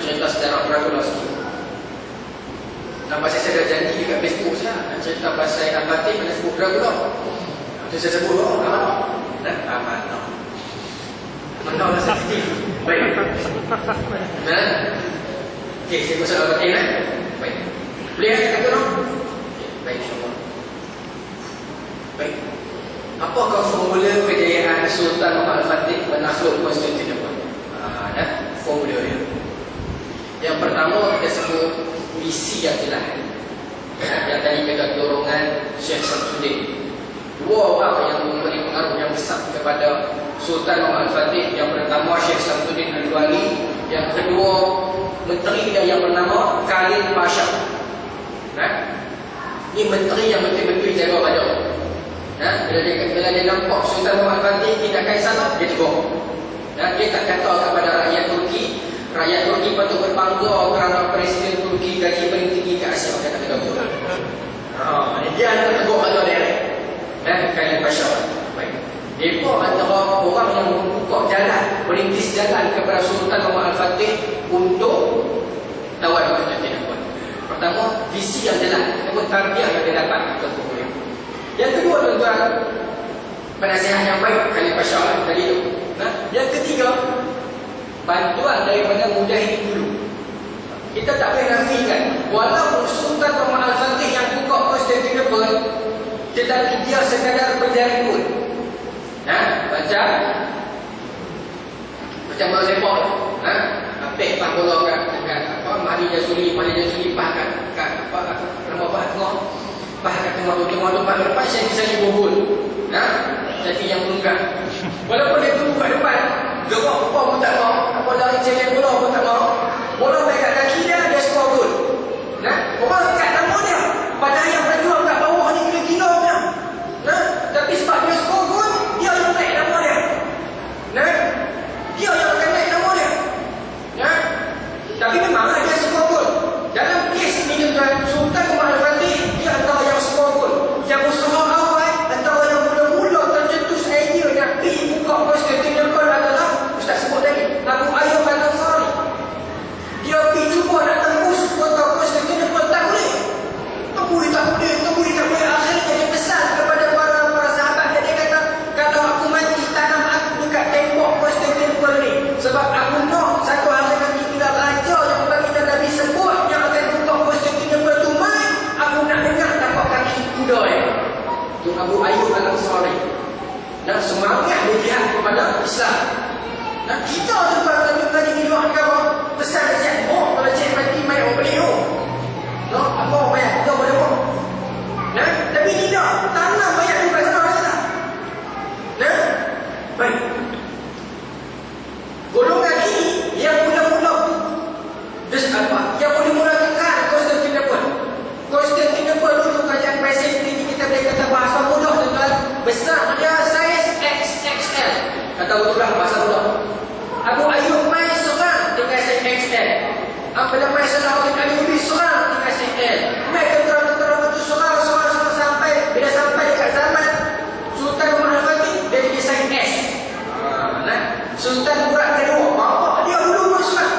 cerita sejarah Dracula sikit. Nak pasal saya dah janji dekat Facebook saya nak cerita pasal Al-Fatih mana sebut Dracula. Itu saya sebut mana? Mana? Mana lah sensitif. Baik. Okey, saya pasal Al-Fatih kan? Baik. Boleh kata dong? Baik, insyaAllah. Baik. Apakah formula kejayaan Sultan Muhammad Al-Fatih menakluk Konstantinopel? Formula dia. Yang pertama kita sebut visi yang jelas. Yang tadi kita dorongan Syekh Samsudin. Dua orang yang memberi pengaruh yang besar kepada Sultan Muhammad Al-Fatih. Yang pertama Syekh Samsudin Al-Wali. Yang kedua menteri dia yang bernama Khalid Pasha. Ini menteri yang betul-betul jaga raja. Bila dia nampak Sultan Muhammad Al-Fatih tindakan salah, dia tegur. Dia tak kata kepada rakyat Turki patut berbangga kerana Presiden Turki gaji paling tinggi ke Asia. Dia tak kata betul. Dia nak tegur raja dia. Khalid Pasha. Baik. Mereka antara orang yang membuka jalan, merintis jalan kepada Sultan Muhammad Al-Fatih untuk tawan Konstantinopel. Pertama, visi yang jelas ataupun tarbiyah yang dia dapat untuk dia. Yang kedua, tuan-tuan, penasihat yang baik Khalid Pasha tadi tu. Yang ketiga, bantuan daripada mujahidin dulu. Kita tak boleh nafikan walaupun Sultan Muhammad Al-Fatih yang buka Konstantinopel, tetapi dia sekadar penjara pun. Macam bola sepak tu. Apek pah bola kat Mahdi Jasuli pah kat nama pah tengah. Pah kat tengah tu pah lepas saya bobol. Jadi yang menunggang. Walaupun dia tunggu kat depan, gerak apa pun tak mau. Apa lari cekek bola pun tak mau. Bola main kat kaki dia skor gol. Orang kat nama dia. Padahal yang berjuang kat bawah ni gila-gila punya. Tapi sebab dia skor gol, dia yang naik nama dia. Dia yang akan naik nama dia. Tapi memanglah dia skor gol. Dalam kes ni tuan, Sultan Muhammad Al-Fatih dia antara yang skor gol. Yang usaha awal antara yang mula-mula tercetus idea nak pergi buka Konstantinopel adalah Ustaz sebut tadi Abu Ayyub Al-Ansari. Dia pergi cuba nak tembus kota Konstantinopel, tak boleh. Tak boleh. Akhirnya dia pesan kepada para sahabat dia kata, kalau aku mati tanam aku dekat tembok Konstantinopel ni, sebab aku nak satu hari nanti bila raja yang baginda Nabi sebut yang akan buka Konstantinopel tu mai, aku nak dengar tapak kaki kuda dia. Tu Abu Ayyub Al-Ansari. Dan semangat dia jihad kepada Islam. Dan kita tu tadi di luar kau pesan dia, kalau cik mati mai orang beli apa bayar? Dia boleh buat. Tapi tidak, tanam bayar tu kat sana tak? Baik. Golongan ini yang mula-mula yang mula-mula tekan Konstantinopel. Konstantinopel dulu kerajaan Byzantium ni kita boleh kata bahasa mudah tuan-tuan. Besar dia saiz XXL. Kata betul lah bahasa mudah. Abu Ayyub main serang dengan saiz XL. Apabila main Salahuddin Ayyubi serang dengan saiz L. Main tentera-tentera betul serang sampai bila sampai dekat zaman Sultan Muhammad Al-Fatih dia jadi saiz S. Sultan Murad kedua, bapak dia dulu pun serang.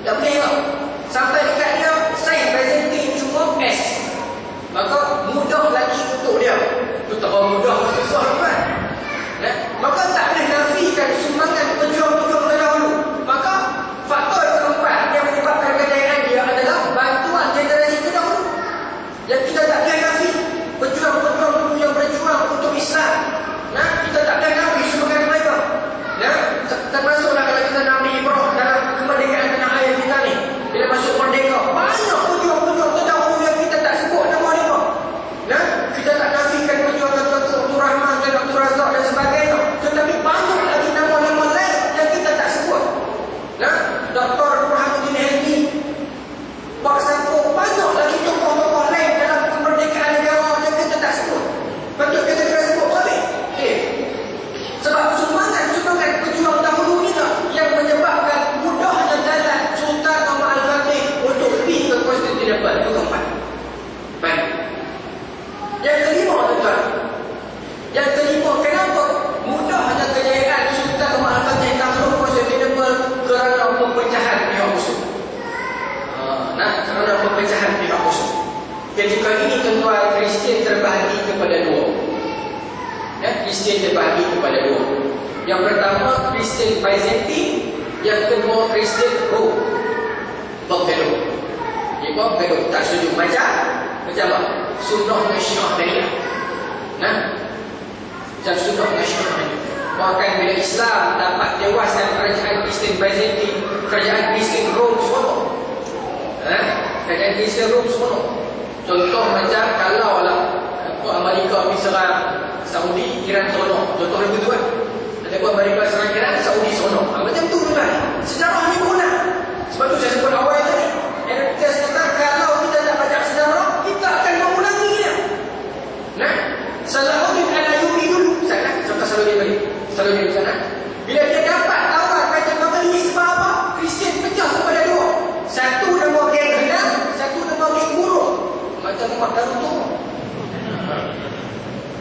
Tak boleh tak? Sampai dekat dia saiz Byzantium cuma S. Maka mudah lagi untuk dia. Itu tak mudah susah kan? Maka tak boleh nafikan sumbangan pejuang-pejuang terdahulu. Maka faktor keempat yang menyebabkan kejayaan dia adalah bantuan generasi terdahulu. perpecahan pihak musuh. Ketika ini tuan-tuan, Kristian terbahagi kepada dua. Kristian terbahagi kepada dua. Yang pertama Kristian Byzantine, yang kedua Kristian Rom. Bergaduh. Dia bergaduh, tak setuju. Macam apa? Sunnah dengan Syiah tadi. Macam sunnah dengan Syiah tadi. Bahkan bila Islam dapat tewaskan kerajaan Kristian Byzantine, kerajaan Kristian Rom semua. Kerajaan Kristian Rom semua. Contoh macam kalau lah Amerika pergi serang Saudi, Iran seronok. Contoh lagu tu kan. Ataupun Amerika serang Iran, Saudi seronok. Macam tu tuan. Sejarah ni guna. Sebab tu saya sebut awal tadi. Kita kata kalau kita tak baca sejarah, kita akan mengulanginya. Salahuddin Al-Ayyubi dulu. Sana, contoh Salahuddin di sana. Bila dia dapat tahu kata Baghdadi sebab apa? Kristian pecah kepada dua. Satu nama geng Helang, satu nama geng Buruh. Macam Mak Darul tu.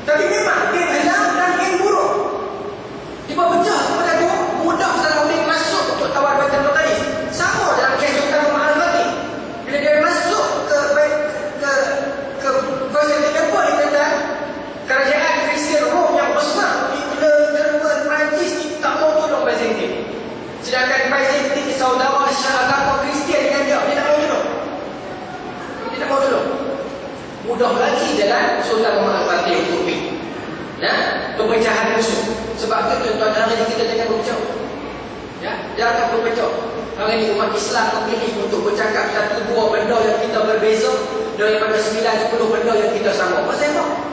Tapi memang geng Helang dan geng Buruh. Dia pecah kepada dua. Mudah Salahuddin masuk untuk tawar Baitul Maqdis. Sama dalam kes Sultan Muhammad Al-Fatih. Bila dia masuk ke Konstantinopel, dia kata kerajaan Kristian Rom yang besar, Hitler, Jerman, Perancis ni tak mau tolong Byzantine. Sedangkan Byzantine saudara agama Kristian dengan dia tak mau tolong. Dia tak mau tolong. Mudah lagi dalam Sultan Muhammad Al-Fatih untuk pergi. Pemecahan musuh. Sebab itu tuan-tuan, hari ini kita jangan berpecah. Jangan berpecah. Hari ini umat Islam memilih untuk bercakap satu dua benda yang kita berbeza daripada 9-10 benda yang kita sama. Pasal apa?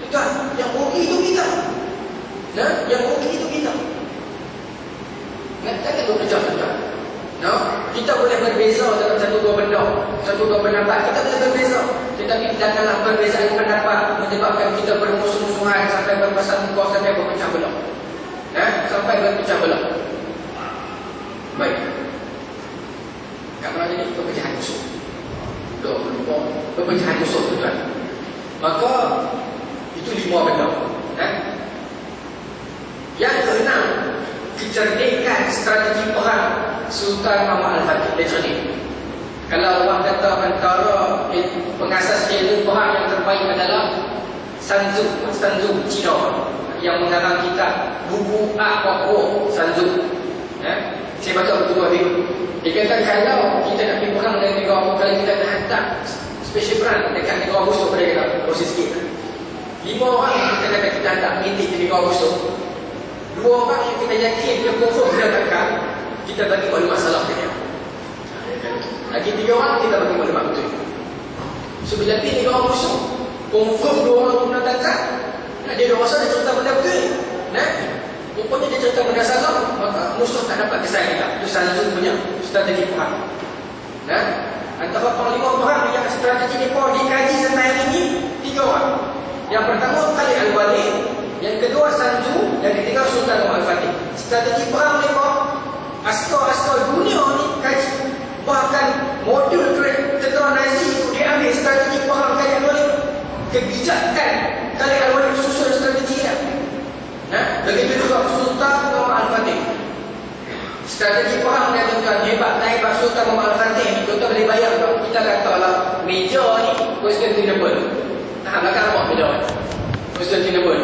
Tuan, yang rugi itu kita. Yang rugi itu kita. Jangan berpecah tuan. Kita boleh berbeza dalam satu dua benda, satu dua pendapat. Kita boleh berbeza. Tetapi janganlah perbezaan pendapat menyebabkan kita bermusuh-musuhan sampai berpasang muka, sampai berpecah belah. Sampai berpecah belah. Baik. Kat mana jadi perpecahan musuh? Perpecahan musuh tuan. Maka itu 5 benda. Yang keenam, kecerdikan strategi perang Sultan Muhammad Al-Fatih. Dia cerdik. Kalau orang kata antara pengasas ilmu perang yang terbaik adalah Sun Tzu, Cina, yang mengarang kitab buku Apa Sun Tzu. Saya baca buku tadi. Dia kata kalau kita nak pergi perang dengan negara, kalau kita nak hantar special perang dekat negara musuh, pada kita proses sikit. 5 orang yang kita kata kita hantar meeting di negara musuh, 2 orang yang kita yakin dia confirm dia takkan, kita bagi maklumat salah ke dia. Lagi 3 orang kita bagi maklumat betul. So bila pergi negara musuh, confirm 2 orang tu nak takkan, dia rasa dia cerita benda betul. Rupanya dia cerita benda salah, maka musuh tak dapat kesan kita. Itu Sun Tzu punya strategi perang. Antara panglima perang yang strategi ni pun dikaji sampai hari ini 3 orang. Yang pertama Khalid Al-Walid, yang kedua Sun Tzu, yang ketiga Sultan Muhammad Al-Fatih. Strategi perang ni pun askar-askar dunia ni kaji. Bahkan modul tentera Nazi itu diambil strategi perang Khalid Al-Walid. Kebijakan Khalid Al-Walid susun strategi dia. Begitu juga Sultan Muhammad Al-Fatih. Strategi perang dia tuan hebat. Hebat Sultan Muhammad Al-Fatih ni. Tuan boleh bayang tak? Kita katalah meja ni Konstantinopel. Belakang apa meja ni? Konstantinopel.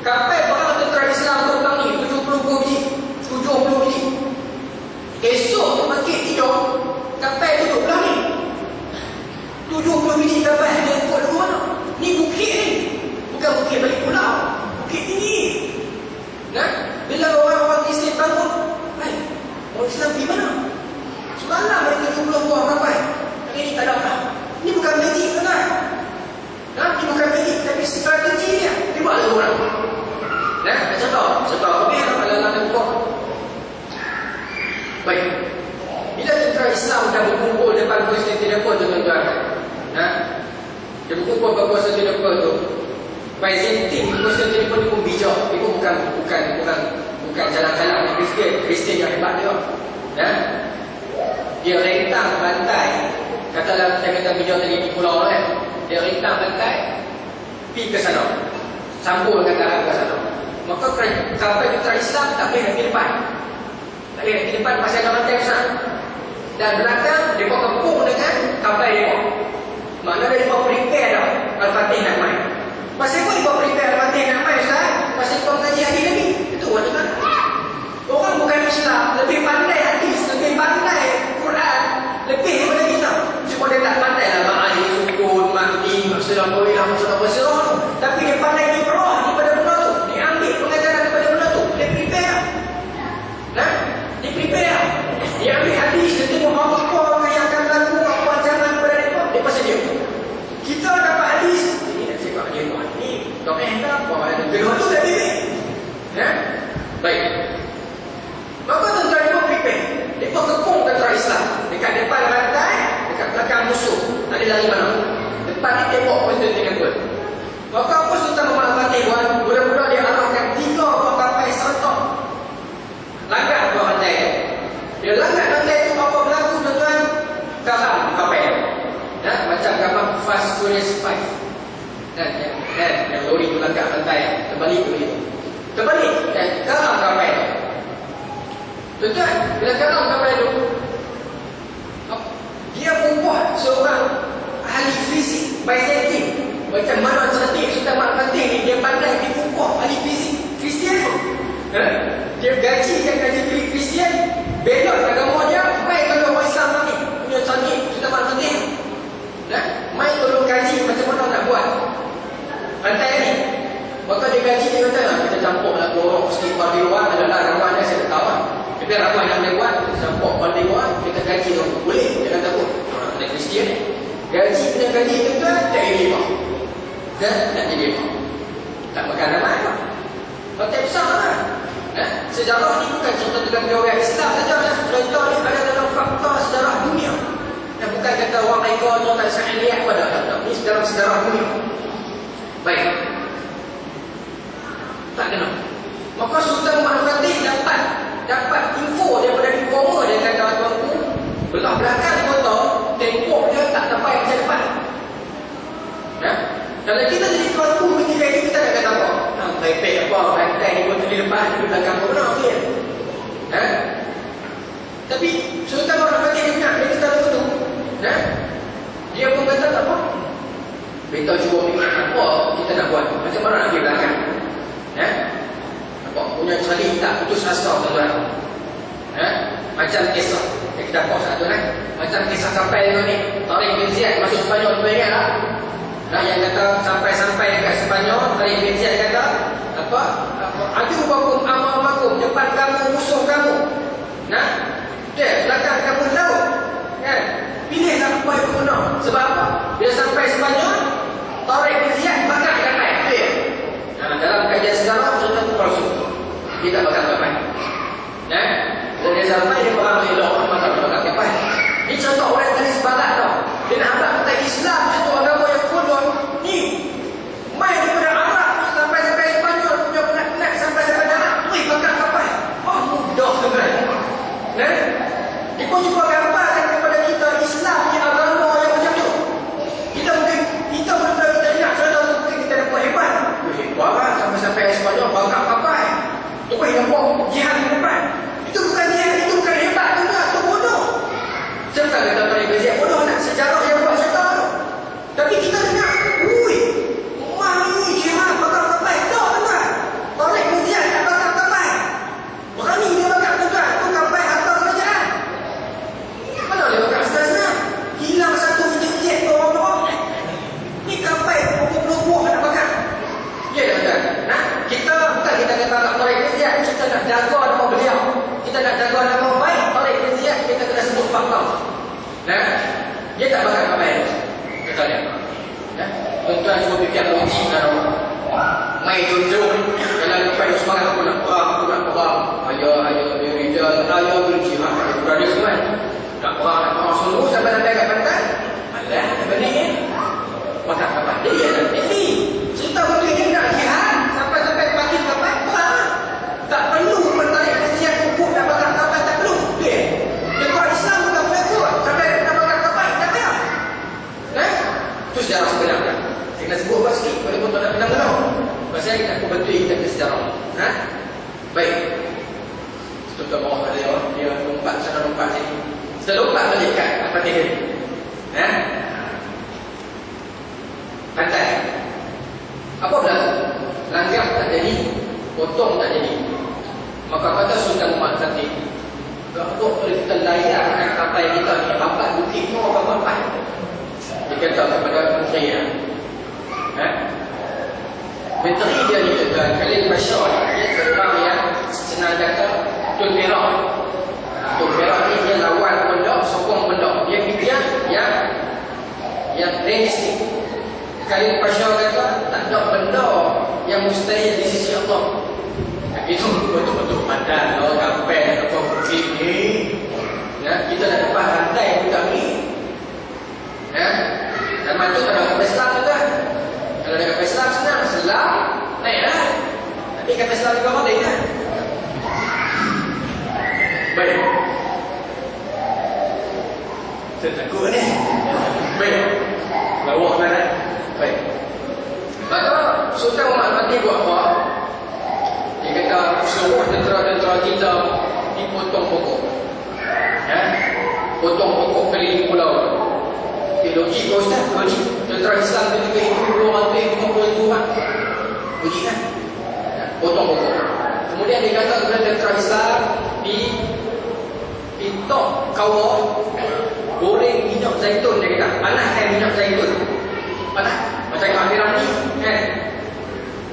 Kapal perang tentera Islam terbang ni 70 biji. Esok tu bangkit tidur, kapal duduk belah ni 70 biji kapal dia buat dulu mana? Ni bukit ni. Bukan bukit balik pulau, bukit tinggi. Bila orang-orang Islam bangun, orang Islam pergi mana? Semalam mereka 70 buah kapal. Hari ni tak ada orang. Ni bukan magic tuan. Ni bukan magic, tapi strategi dia. Dia buat lagu orang. Contoh lebih dalam buah. Baik. Bila tentera Islam dah berkumpul depan Konstantinopel tu tuan-tuan. Dia berkumpul kat Konstantinopel tu. Byzantine Konstantinopel ni pun bijak. Dia pun bukan jalan-jalan Kristian yang hebat dia. Dia rentang rantai. Katalah saya kata bijak tadi di pulau kan. Dia rentang rantai pergi ke sana. Sambung dengan arah ke sana. Maka kapal tentera Islam tak boleh nak pergi depan. Tak boleh nak pergi depan pasal ada rantai besar. Dan belakang dia kepung dengan kapal Mana dia buat prepare dah Al-Fatih nak main. Pasal kau buat prepare Al-Fatih nak main Ustaz? Pasal kau kaji hadis Nabi. Itu macam mana? Orang bukan Islam lebih pandai hadis, lebih pandai Quran, lebih daripada kita. Cuma dia tak pandai lah ma'ahir, sukun, makdi, maksudnya bolehlah, maksudnya berserah. Tapi dia pandai ibrah daripada benda tu. Dia ambil pengajaran daripada benda tu. Dia prepare. Nah, dia prepare. Dia ambil hadis, dia tengok apa yang akan berlaku, apa ancaman kepada mereka. Dia pasal dia. Kita dapat hadis, ini nak cakap dia buat ni. Kau hendak apa? Ada film tu dah bebek. Nah, baik. Maka tentera dia prepare. Dia kepung tentera Islam. Dekat depan rantai, dekat belakang musuh. Tak ada lari mana. Depan ni tembok pun dia tengah buat. Maka apa Sultan Muhammad Al-Fatih buat? Budak-budak dia arahkan 3 buah kapal serentak. Langgar buah rantai. Dia langgar rantai itu apa berlaku tuan-tuan? Karam kapal. Ya, macam gambar Fast Furious 5. Yang lori tu langgar rantai. Terbalik begitu. Terbalik dan karam kapal. Tuan-tuan, bila karam kapal itu, dia membuat seorang ahli fizik bicycling. Macam mana cantik Sultan Al-Fatih ni, dia pandai dia membuat ahli fizik Kristian tu. Dia gaji Kristian, belok agama dia, mai kalau orang Islam ni punya cantik Sultan Al-Fatih. Mai tolong kaji macam mana nak buat rantai ni. Maka dia gaji dia kata lah, kita campur lah orang mesti pada luar adalah ramadhan saya tak tahu lah. Tapi ramai yang dia buat, kita campur pada luar, kita gaji tu boleh, jangan takut. Orang ada Kristian, gaji kita gaji tu kan, tak jadi apa. Tak jadi apa. Tak makan ramai apa. Hotel besar lah. Sejarah ni bukan cerita tentang orang Islam saja. Cerita ni ada dalam fakta sejarah dunia. Dan bukan kata orang mereka tu tak sangat lihat pada tak. Ini sejarah dunia. Baik. Tak kena. Maka Sultan Muhammad Al-Fatih dapat info daripada informer dia kata tuanku, belah belakang kota tembok dia tak sampai macam depan. Kalau kita jadi tuanku ketika itu kita nak kata apa? Baik-baik apa rantai ni pun di depan, di belakang pun benar dia. Tapi Sultan Muhammad Al-Fatih dia nak dia kata begitu. Dia pun kata tak apa. Kita cuba fikir apa kita nak buat. Macam mana nak pergi belakang. Nampak punya salih tak putus asa tuan-tuan. Macam kisah kita pause satu macam kisah kapal ni Tariq bin Ziyad masuk Sepanyol tu ingat lah. Yang kata sampai dekat Sepanyol, Tariq bin Ziyad kata apa adu bakum amamakum, depan kamu musuh kamu. Belakang kamu laut. Pilihlah apa yang berguna. Sebab apa? Bila sampai Sepanyol, Tariq bin Ziyad bakar kapal. Dalam kajian sejarah sudah palsu. Dia tak bakar kapal. Bila dia sampai dia perang elok orang bakar kapal. Ini contoh orang tadi sebarat tau. Dia nak ambil kata Islam satu agama yang kodon. Ni main daripada Arab sampai Sepanyol punya penat-penat sampai darat. Wih bakar kapal. Oh mudah tuan-tuan. Dia pun cuba gambarkan kepada kita Islam ni agama yang macam tu. Kita benar-benar kita ingat cerita tu mungkin kita dapat hebat. Hebat lah sampai Sepanyol bakar kapal. Tu pun yang buat jihad di depan. Itu bukan jihad, itu bukan hebat tu tak, tu bodoh. Siapa kata Tariq bin Ziyad bodoh nak sejarah yang buat cerita tu. Tapi kita dengar, rumah ni jihad bakar kapal. Tak tuan. Tariq bin Ziyad nak bakar kapal. Berani dia bakar tuan. Tu kapal harta kerajaan. Mana dia bakar senang-senang? Hilang satu jet ke orang-orang. Ni kapal pukul buah nak bakar. Ya tuan. Kita bukan kita kata bakar Tariq bin Ziyad, kita nak jaga nama beliau. Kita nak jaga nama baik Tariq bin Ziyad, kita kena sebut fakta. Dia tak bakar kapal. Kata dia. Tuan-tuan cuba fikir logik kan. Mai jom-jom dalam kapal semangat aku nak perang. Ayah berijal, ayah berjihad. Berada semua. Nak perang semua sampai kat pantai. Alah, benda ni. Bakar kapal. Dia nak pilih. Cerita betul dia nak jihad sampai pagi kapal perang. Tak perlu Tariq bin Ziyad kukuh nak bakar kapal, tak perlu. Dia kau Islam bukan boleh kuat sampai nak bakar kapal, tak payah. Itu sejarah sebenarnya. Saya nak sebut apa sikit walaupun tak nak benar-benar. Pasal kita aku betul kita ke sejarah. Baik. Tuan-tuan bawah ada dia lompat sana lompat sini. Kita lompat balik kat Al-Fatih ni. kita layarkan kapal kita ni rapat bukit tu apa-apa. Dia kata kepada menteri menteri dia ni tuan Khalil Bashar, dia seorang yang senang kata Tun Perak. Tun Perak ni dia lawan benda, sokong benda. Dia fikir yang realistik. Khalil Bashar kata tak ada benda yang mustahil di sisi Allah. Itu betul-betul pandang kapal atau bukit ni. Kita nak dapat rantai budak ni. Dan macam tak ada kapal Islam tu kan. Kalau ada kapal Islam senang, selam naik lah. Tapi kapal Islam juga boleh kan. Baik. Saya takut ni. Baik. Lawak kan. Baik. Maka Sultan Muhammad Fatih buat apa? Dia kata semua tentera-tentera kita dipotong pokok. Potong pokok keliling pulau. Logik kau Ustaz, logik. Tentera Islam tu juga hidup 250 orang. Logik kan? Potong pokok. Kemudian dia kata kepada tentera Islam di tok kawah goreng minyak zaitun. Dia kata panaskan minyak zaitun. Panas macam kamera ni kan.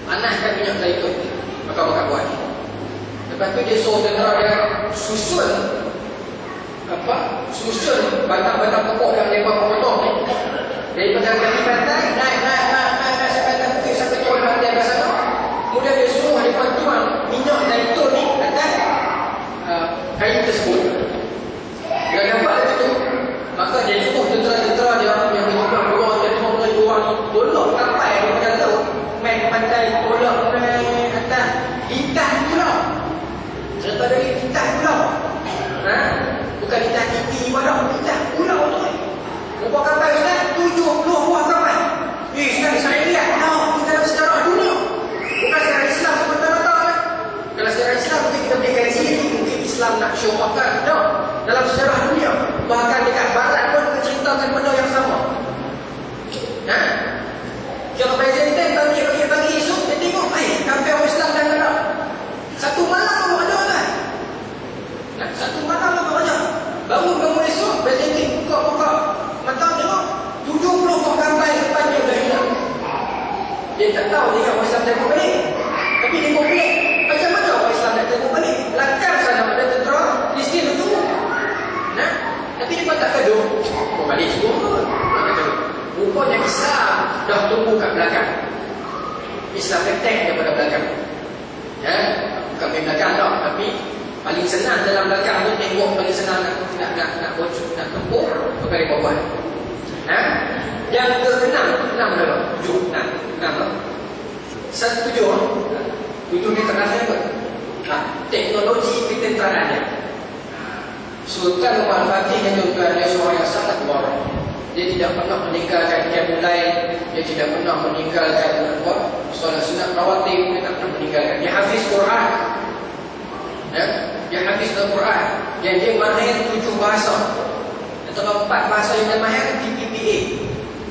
Panaskan minyak zaitun. Maka buat. Lepas tu dia suruh tentera dia susun batang-batang pokok yang mereka potong daripada kaki pantai naik sampai ke bukit sampai turun pantai ke sana. Kemudian dia suruh mereka tuang minyak zaitun ni atas kayu tersebut. Bila dapat itu, maka dia suruh tentera-tentera dia yang berjuang tolak kapal daripada laut main ke pantai, tolak naik atas lintas pulau. Cerita dari lintas pulau. Bukan lintas TV pada lintas pulau tu. Berapa kapal Ustaz? 70 buah kapal. Ustaz saya lihat kita dalam sejarah dunia. Bukan sejarah Islam semata-mata kan. Kalau sejarah Islam mungkin kita boleh kaji ni, mungkin Islam nak syuhkan. Dalam sejarah dunia, bahkan dekat barat pun menceritakan benda yang sama. Kalau presiden pagi esok dia tengok kapal orang Islam dah ada. Satu malam baru ada kan. Satu malam baru ada. Bangun esok presiden buka mata tengok 70 buah kapal depan dia dah hilang. Dia tak tahu dia orang Islam tengok balik. Tapi dia komplain, macam mana orang Islam nak tengok balik? Lakar sana pada tentera Kristian tu. Tapi dia pun tak gaduh. Kau balik semua. Rupanya Islam dah tumbuh kat belakang. Islam attack daripada belakang. Bukan main belakang tau, tapi paling senang dalam belakang tu tengok paling senang nak bocor, nak tempur, maka dia buat. Yang ke-6 dah. 7 6. Satu 7 ni terakhir kot. Teknologi ketenteraan dia. Sultan Muhammad Fatih yang tuan dia seorang yang sangat kuat. Dia tidak pernah meninggalkan qiyamul lail, dia tidak pernah meninggalkan solat sunat rawatib, dia tak pernah meninggalkan. Dia hafiz Quran. Dia hafiz Al-Quran. Yang dia mahir 7 bahasa. Antara 4 bahasa yang dia mahir TPPA.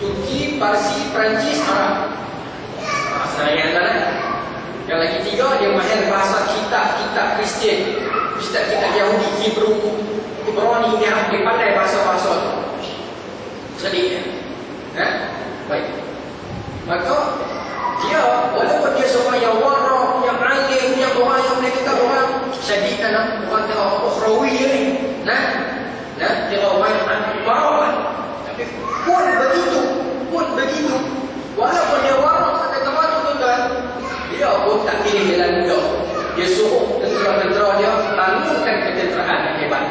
Turki, Parsi, Perancis, Arab. Yang yang lagi 3 dia mahir bahasa kitab Kristian, kitab Yahudi, Hebrew, Ibrani. Dia pandai bahasa-bahasa tu. Sedih. Baik. Maka dia walaupun dia seorang yang waraq, yang alim, yang orang yang boleh kata orang syadid dalam orang kata ukhrawi ni. Dia orang yang waraq. Tapi pun begitu. Walaupun dia waraq sampai ke batu tuan, dia pun tak pilih jalan mudah. Dia suruh tentera-tentera dia bangunkan ketenteraan yang hebat.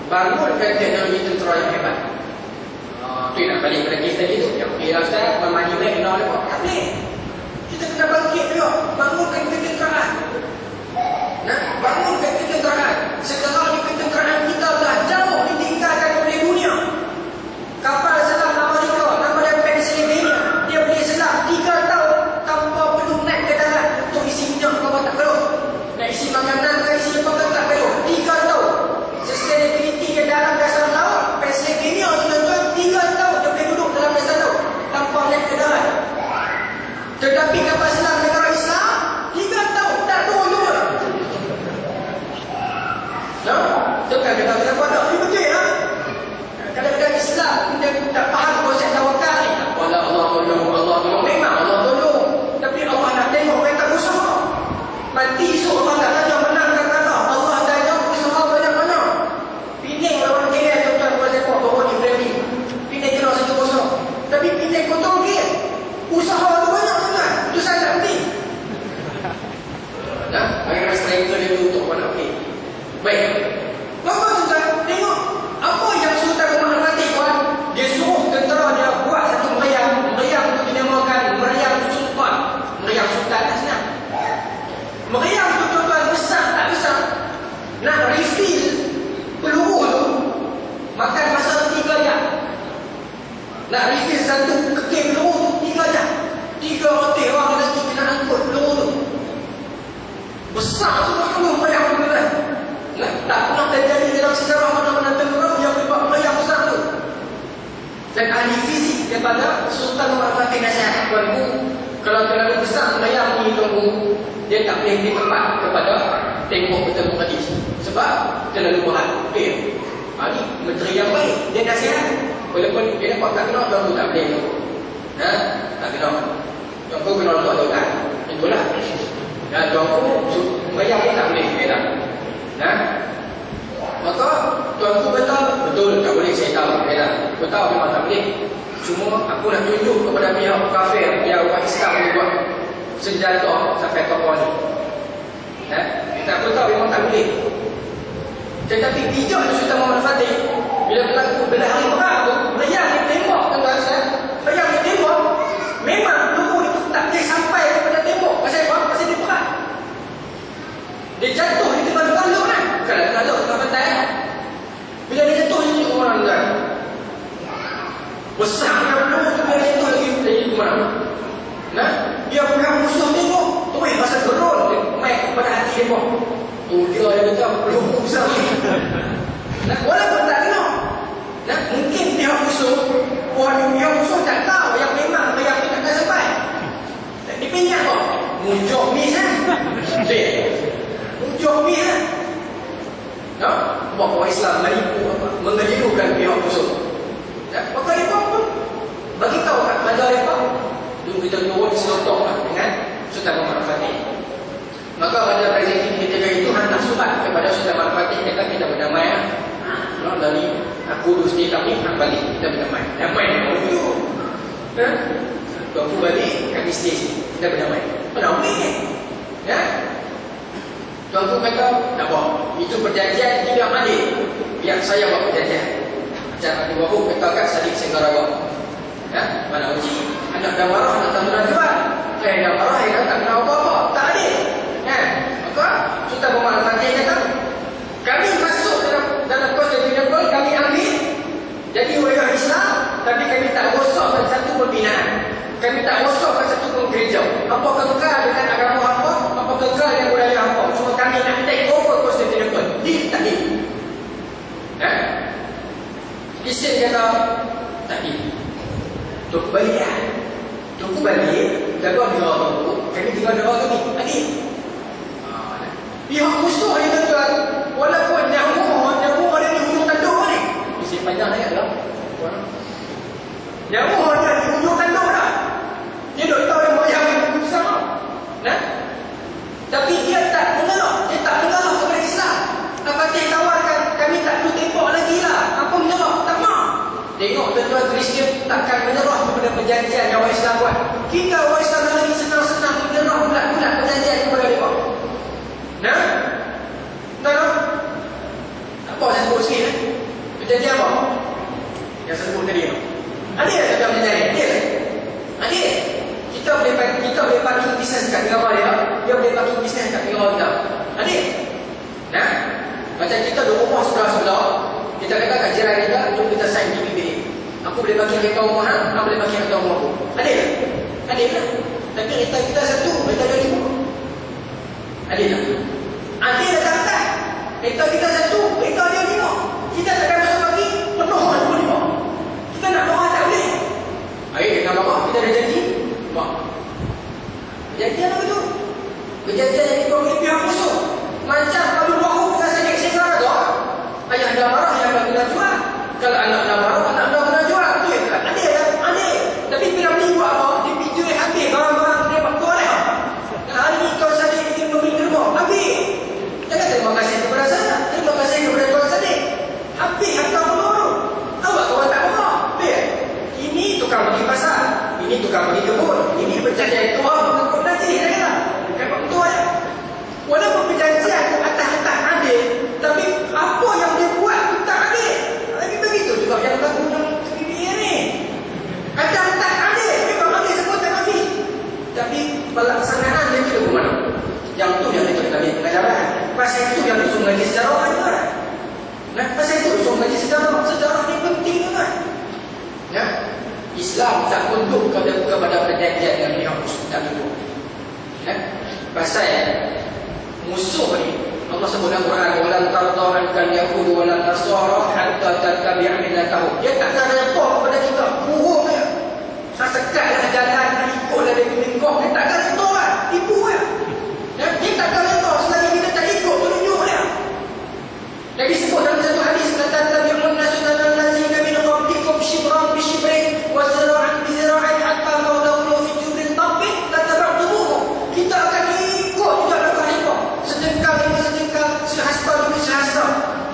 Bangunkan teknologi tentera yang hebat. Okey, nak balik pada kes tadi tu. Yang okey lah Ustaz, Mamani baik kena ada. Tak boleh. Kita kena bangkit juga. Bangunkan ketenteraan. Bangunkan ketenteraan. Sekarang ni ketenteraan kita dah jauh ditinggalkan oleh dunia. Kapal selam Amerika, nama dia Pennsylvania. Dia boleh selam 3 tahun tanpa perlu naik ke darat untuk isi minyak kalau tak perlu. Nak isi makanan ke isi apa tak perlu. 3 tahun. Sustainability dia dalam dasar laut. Pennsylvania tuan-tuan 3 tahun dia boleh duduk dalam dasar laut tanpa naik ke darat. Tetapi kapal selam negara Islam 3 tahun tak turun. Itu kan kata Nak refill satu kekil peluru tu 3 jam. 3 hotel orang kena tu kena angkut peluru tu. Besar sungguh-sungguh meriah benar. Nak tak pernah terjadi dalam sejarah mana-mana tenggelam yang membuat meriah besar tu. Dan ahli fizik daripada Sultan Muhammad Fatih nasihat, tuanku, kalau terlalu besar meriah ni tuanku, dia tak boleh beri tempat kepada tembok bertemu hadis. Sebab terlalu berat. Okay. Ini menteri yang baik. Dia nasihat. Walaupun dia nampak tak kena, tuanku tak boleh. Tak kena. Tuanku kena letak doa. Itulah. Dan tuanku meriah pun tak boleh. Maka tuanku kata, betul tak boleh, saya tahu. Aku tahu memang tak boleh. Cuma aku nak tunjuk kepada pihak kafir, pihak umat Islam ni buat senjata sampai ke bawah ni. Aku tahu memang tak boleh. Tetapi bijak Sultan Muhammad Fatih, bila berlaku benda hari perang tu, meriah dia tembak, tuan-tuan sekalian. Meriah dia tembak, memang peluru itu tak boleh sampai kepada tembok. Pasal apa? Pasal dia berat. Dia jatuh di tengah tengah kan? Bukan tengah tengah pantai. Bila dia jatuh, dia tunjuk ke mana, tuan? Besar dia peluru tu, dia jatuh lagi ke mana? Dia pihak musuh tengok, pasal gerol dia main kepada hati dia. Dia kata peluru besar ni. Walaupun tak kena. Mungkin pihak musuh tak tahu yang memang yang tu takkan sampai. Dia pinjam kok. Muncul mis kan? Muncul mis kan? Bahawa Islam mengelirukan pihak musuh. Maka mereka pun bagi tahu kat bandar mereka, dulu kita turun selotong dengan Sultan Muhammad Fatih. Maka Raja Presiden ketika itu hantar surat kepada Sultan Muhammad Fatih, kata kita berdamai dari Kudus ni kami nak balik, kita berdamai. Damai dulu. Tuanku balik, kami stay sini, kita berdamai. Berdamai ni. Tuanku kata, tak apa, itu perjanjian tidak adil. Biar saya buat perjanjian. Macam Abu Wahub katakan Sadiq Senggarawa. Mana uji, anak dah marah, anak tak pernah jual. Saya dah marah, saya tak kenal apa-apa. Tak adil. Maka Sultan Muhammad Fatih kata, kami masuk dalam Konstantinopel, kami ambil jadi wilayah Islam, tapi kami tak rosakkan satu pembinaan. Kami tak rosakkan satu pun gereja. Apa kekal dengan agama apa, apa kekal dengan budaya apa. Cuma kami nak take over Konstantinopel. Deal tak deal? Kristian kata, tak deal. Tuanku balik lah. Tuanku balik, jaga negara tu. Kami tinggal negara kami. Adil. Pihak musuh ni tuan-tuan, walaupun nyawa ada di hujung tanduk ni. Mesti panjang ayat dah. Nyawa ada di hujung tanduk dah. Dia duk tahu yang bayar yang besar. Tapi dia tak mengelak. Dia tak mengelak kepada Islam. Al-Fatih tawarkan, kami tak perlu tembak lagi lah. Apa menyerah? Tak mahu. Tengok tuan-tuan Kristian takkan menyerah kepada perjanjian yang orang Islam buat. Kita orang Islam lagi senang-senang menyerah bulat-bulat perjanjian kepada mereka. Tahu? Apa saya sebut sikit? Perjanjian apa? Yang saya sebut tadi. Adil tak dalam perjanjian? Adil. Kita boleh parking bisnes kat negara dia. Dia boleh parking bisnes kat negara kita. Adil. Macam kita dua rumah sebelah-sebelah. Kita kata kat jiran kita, jom kita sign PPA. Aku boleh parking kereta rumah hang, hang boleh parking kereta rumah aku. Adil tak? Adil tak? Tapi kereta kita satu, kereta dia 5. Adil tak? Adil tak? Kereta kita satu, kereta dia 5. Kita takkan masuk lagi, penuh 25. Kita nak marah tak boleh. Kita nak marah, kita dah janji. Perjanjian apa tu? Perjanjian yang dibuat oleh pihak musuh. Macam Abu Wahub dengan Sadiq Senggarawa. Ayah dah marah, ayah dah kena jual. Kalau anak dah marah, anak dah kena jual. Adil tak? Adil tak? Adil. Tapi bila beli buat apa? Dia pinjau habis barang-barang dia paktu oleh. Hari ni Tuan Sadiq ingin membeli rumah. Habis. Jangan terima kasih kepada saya. Terima kasih kepada Tuan Sadiq. Habis harta peluru. Awak kawan tak marah. Habis. Ini tukang pergi pasar. Ini tukang pergi kebun. Ini perjanjian Tuhan mengikut Najib. Kenapa betul ya? Walaupun perjanjian itu atas-atas adil, tapi apa yang dia buat itu tak adil. Lagi begitu juga yang berlaku dalam PBA ni. Atas-atas adil, memang adil sebut tak kasih. Tapi pelaksanaan dia tidak bermana. Yang tu yang kita ambil pengajaran. Pasal itu yang disuruh mengaji sejarah juga. Pasal itu disuruh mengaji sejarah. Sejarah ni penting juga. hatta tattabi'a millatahu. Dia tak nak repot kepada kita. Bohong dia. Sesekatlah jalan ikutlah dia bingkong. Dia takkan retor lah. Tipu lah. Dia takkan retor selagi kita tak ikut tunjuk dia. Jadi sebut dalam satu hadis kata tabi'un nasunal lazina min qablikum shibran bi shibrin wa zira'an bi zira'in hatta law dawlu fi jubrin tabbin tataba'tumuhu. Kita akan ikut juga dalam mereka. Sedengkal demi sedengkal, sehasta demi sehasta.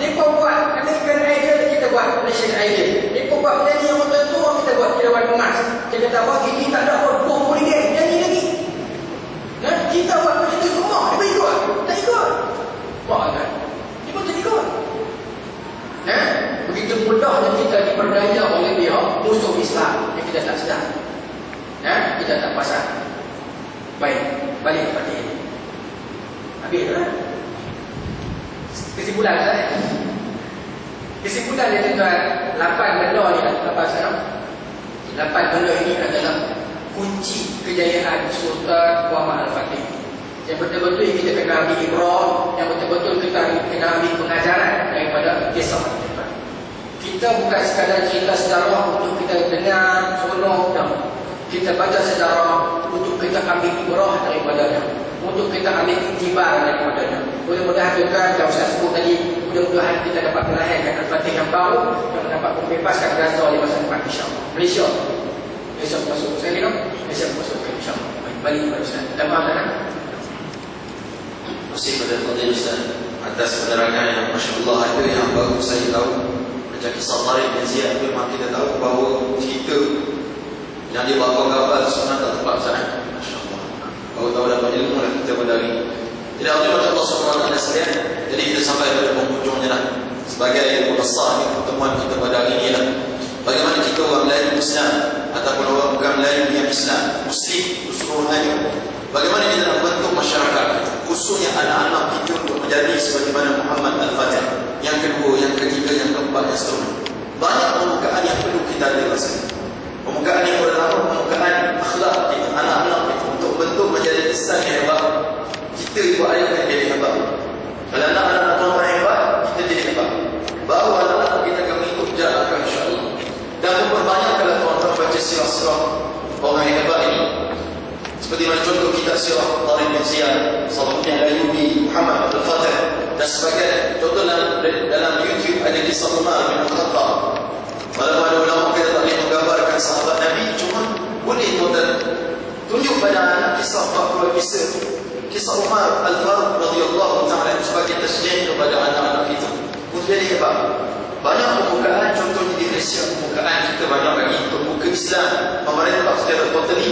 Mereka buat American Idol, kita buat Malaysian Idol. Mereka buat penyanyi yang tertentu, kita buat kirawan emas. Dia kata apa? Gigi tak ada apa, RM20 nyanyi lagi. Kita buat macam itu semua. Dia ikut? Tak ikut. Wah kan? Dia pun tak ikut. Begitu mudahnya kita diperdaya oleh pihak musuh Islam yang kita tak sedar. Kita tak pasal. Baik, balik kepada ini. Habis lah. Kesimpulan saya. Kesimpulan dia tuan, 8 benda ni apa sekarang? 8 benda ini adalah kunci kejayaan Sultan Muhammad Al-Fatih. Yang betul-betul kita kena ambil ibrah, yang betul-betul kita kena ambil pengajaran daripada kisah mereka. Kita bukan sekadar cerita sejarah untuk kita dengar, seronok, dan kita baca sejarah untuk kita ambil ibrah daripadanya, untuk kita ambil iktibar daripadanya. Mudah-mudahan tuan yang saya sebut tadi, mudah-mudahan kita dapat melahirkan Al-Fatih yang baru dan dapat membebaskan Gaza di masa depan, insya-Allah. Malaysia masuk. Saya kira Malaysia masuk, insya-Allah. Balik kepada Ustaz. Tambah tak? Terima kasih kepada Fadil Ustaz atas penerangan yang Masya Allah itu yang baru saya tahu. Macam kisah Tariq bin Ziyad itu memang kita tahu bahawa cerita yang dia bawa gambar sebenarnya tak tepat sangat. Masya Allah. Baru tahu dapat ilmu lah kita pada hari ini. Tidak ada macam Allah SWT sekalian. Jadi kita sampai pada penghujungnya lah. Sebagai besar ni pertemuan kita pada hari ini lah. Bagaimana kita orang Melayu Islam ataupun orang bukan Melayu yang Islam, Muslim keseluruhannya, bagaimana kita nak membentuk masyarakat, khususnya anak-anak kita untuk menjadi sebagaimana Muhammad Al-Fatih. Yang kedua, yang ketiga, yang keempat, yang seterusnya. Banyak pembukaan yang perlu kita ada rasanya. Pembukaan yang pertama, pembukaan akhlak kita, anak-anak kita untuk bentuk menjadi insan yang hebat. Kita ibu ayah akan jadi hebat. Kalau anak-anak tuan hebat, kita jadi hebat. Baru anak-anak kita akan mengikut jalan insya-Allah. Dan memperbanyak kalau tuan-tuan baca sirah-sirah orang yang hebat ini. Seperti mana contoh kitab sirah Tariq bin Ziyad, Salahuddin Al-Ayyubi, Muhammad Al-Fatih dan sebagainya. Contoh dalam YouTube ada kisah Umar bin Al-Khattab. Walaupun ada ulama kita tak boleh menggambarkan sahabat Nabi, cuma boleh tuan tunjuk pada anak kisah 40 kisah Umar Al-Faruq radhiyallahu ta'ala sebagai tasjid kepada anak-anak kita. Untuk jadi hebat. Banyak pembukaan, contohnya di Malaysia, pembukaan kita banyak bagi untuk buka Islam, pemerintah secara totally.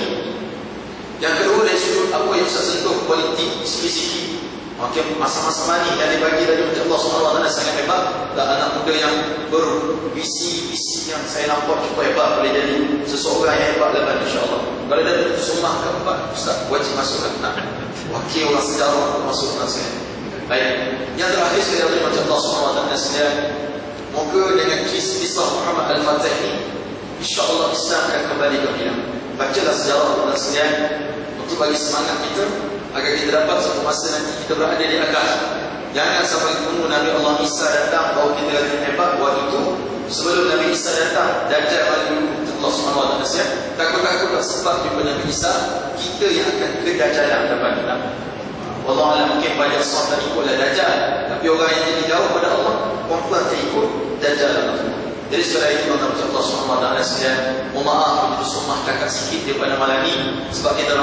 Yang kedua dari sudut apa yang saya sentuh politik sikit-sikit. Makin masa-masa mani yang dibagi dari Allah SWT sangat hebat. Dan anak muda yang bervisi yang saya nampak cukup hebat boleh jadi seseorang yang hebat lepas insya-Allah. Kalau ada itu sunnah keempat, Ustaz wajib masukkan wakil orang sejarah untuk masukkan saya. Baik. Yang terakhir sekali lagi macam Allah SWT sekalian, moga dengan kisah Muhammad Al-Fatih ini insya-Allah Islam akan kembali gembira. Bacalah sejarah Allah sekalian untuk bagi semangat kita agar kita dapat satu masa nanti kita berada di atas. Jangan sampai tunggu Nabi Allah Isa datang baru kita kata hebat. Waktu itu sebelum Nabi Isa datang, Dajjal bagi Allah SWT takut-takut tak sempat jumpa Nabi Isa, kita yang akan kedajalan depan kita. Wallahualam mungkin banyak sahabat tak ikutlah Dajjal, tapi orang yang jadi jauh pada Allah confirm tak ikut Dajjal. Jadi setelah itu Allah SWT sekalian, mohon maaf begitu sunnah cakap sikit daripada malam ini sebab kita